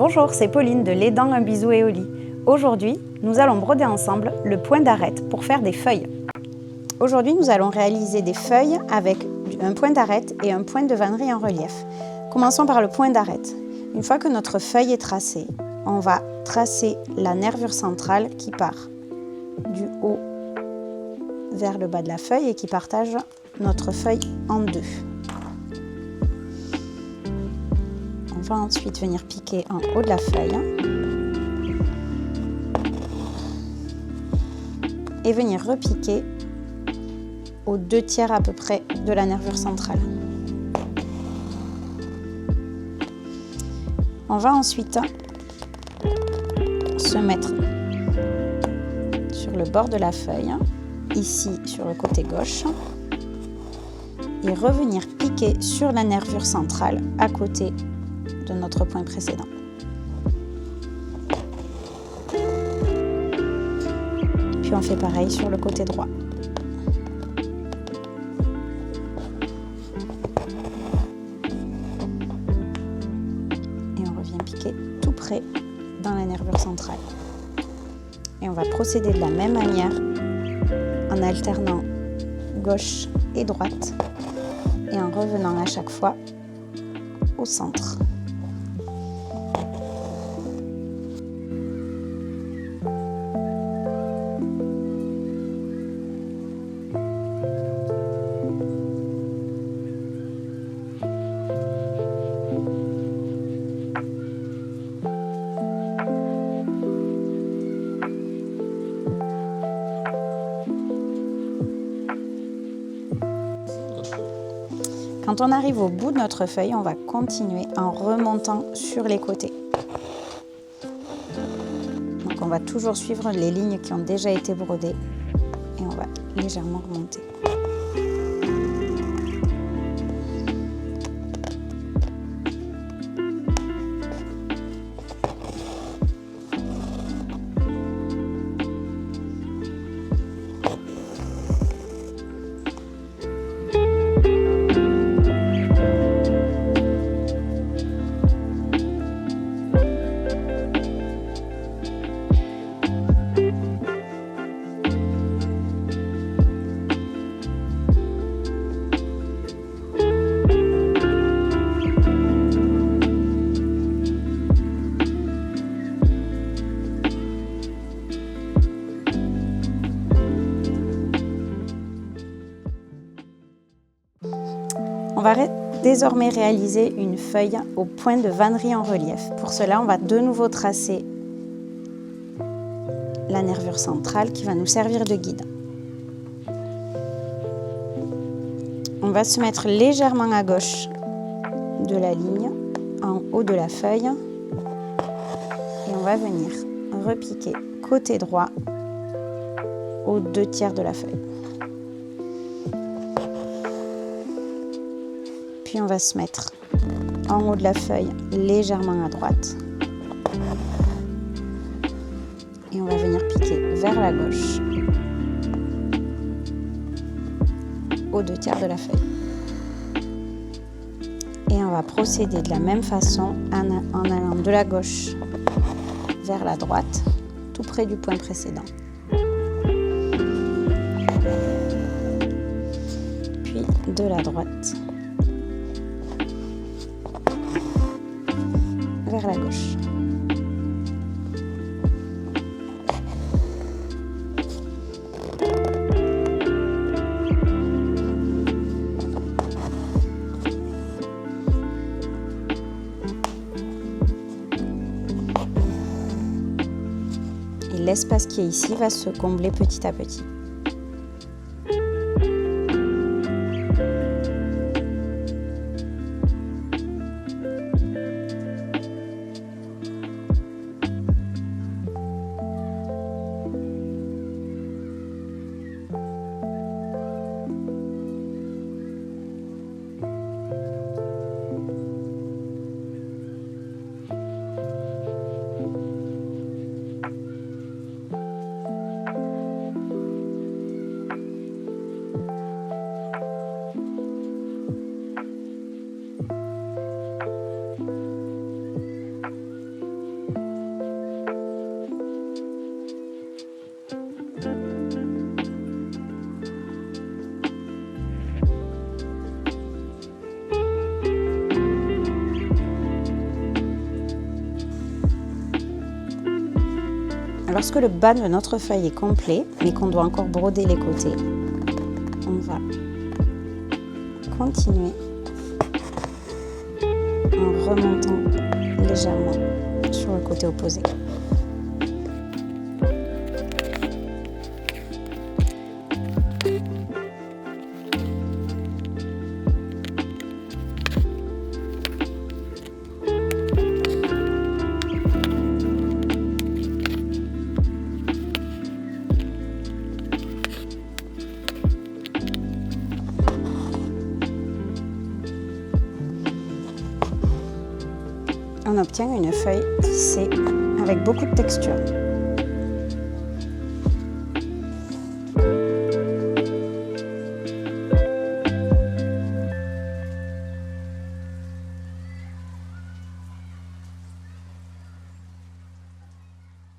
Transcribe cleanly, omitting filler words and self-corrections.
Bonjour, c'est Pauline de L'aidant un bisou et au lit. Aujourd'hui, nous allons broder ensemble le point d'arête pour faire des feuilles. Aujourd'hui, nous allons réaliser des feuilles avec un point d'arête et un point de vannerie en relief. Commençons par le point d'arête. Une fois que notre feuille est tracée, on va tracer la nervure centrale qui part du haut vers le bas de la feuille et qui partage notre feuille en deux. On va ensuite venir piquer en haut de la feuille et venir repiquer aux 2/3 à peu près de la nervure centrale. On va ensuite se mettre sur le bord de la feuille, ici sur le côté gauche, et revenir piquer sur la nervure centrale à côté de notre point précédent. Puis on fait pareil sur le côté droit. Et on revient piquer tout près dans la nervure centrale. Et on va procéder de la même manière en alternant gauche et droite et en revenant à chaque fois au centre. Quand on arrive au bout de notre feuille, on va continuer en remontant sur les côtés. Donc on va toujours suivre les lignes qui ont déjà été brodées et on va légèrement remonter. On va désormais réaliser une feuille au point de vannerie en relief. Pour cela, on va de nouveau tracer la nervure centrale qui va nous servir de guide. On va se mettre légèrement à gauche de la ligne, en haut de la feuille, et on va venir repiquer côté droit aux 2/3 de la feuille. Puis on va se mettre en haut de la feuille légèrement à droite. Et on va venir piquer vers la gauche aux 2/3 de la feuille. Et on va procéder de la même façon en allant de la gauche vers la droite, tout près du point précédent. Puis de la droite vers la gauche. Et l'espace qui est ici va se combler petit à petit. Lorsque le bas de notre feuille est complet, mais qu'on doit encore broder les côtés, on va continuer en remontant légèrement sur le côté opposé. On obtient une feuille tissée avec beaucoup de texture.